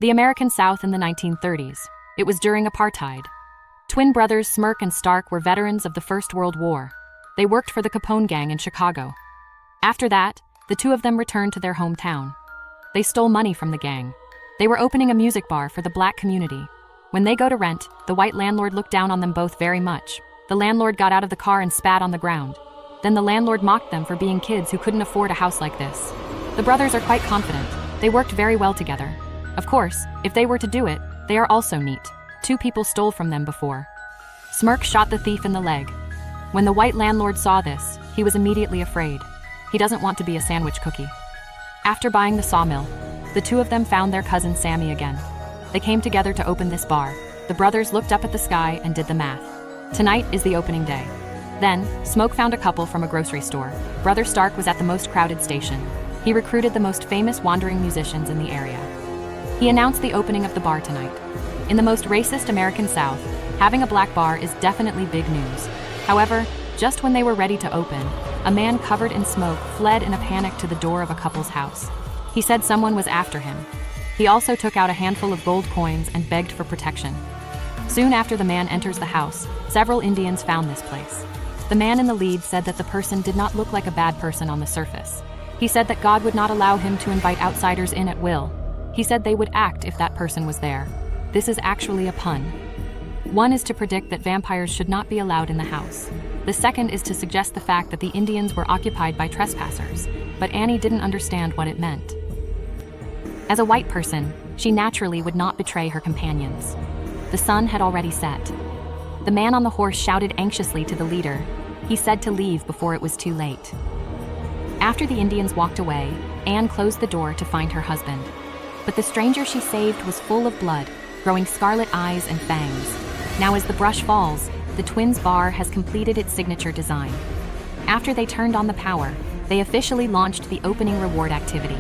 The American South in the 1930s. It was during apartheid. Twin brothers Smirk and Stark were veterans of the First World War. They worked for the Capone gang in Chicago. After that, the two of them returned to their hometown. They stole money from the gang. They were opening a music bar for the black community. When they go to rent, the white landlord looked down on them both very much. The landlord got out of the car and spat on the ground. Then the landlord mocked them for being kids who couldn't afford a house like this. The brothers are quite confident. They worked very well together. Of course, if they were to do it, they are also neat. 2 people stole from them before. Smirk shot the thief in the leg. When the white landlord saw this, he was immediately afraid. He doesn't want to be a sandwich cookie. After buying the sawmill, the 2 of them found their cousin Sammy again. They came together to open this bar. The brothers looked up at the sky and did the math. Tonight is the opening day. Then, Smoke found a couple from a grocery store. Brother Stark was at the most crowded station. He recruited the most famous wandering musicians in the area. He announced the opening of the bar tonight. In the most racist American South, having a black bar is definitely big news. However, just when they were ready to open, a man covered in smoke fled in a panic to the door of a couple's house. He said someone was after him. He also took out a handful of gold coins and begged for protection. Soon after the man enters the house, several Indians found this place. The man in the lead said that the person did not look like a bad person on the surface. He said that God would not allow him to invite outsiders in at will. He said they would act if that person was there. This is actually a pun. One is to predict that vampires should not be allowed in the house. The second is to suggest the fact that the Indians were occupied by trespassers, but Annie didn't understand what it meant. As a white person, she naturally would not betray her companions. The sun had already set. The man on the horse shouted anxiously to the leader. He said to leave before it was too late. After the Indians walked away, Anne closed the door to find her husband. But the stranger she saved was full of blood, growing scarlet eyes and fangs. Now as the brush falls, the twins' bar has completed its signature design. After they turned on the power, they officially launched the opening reward activity.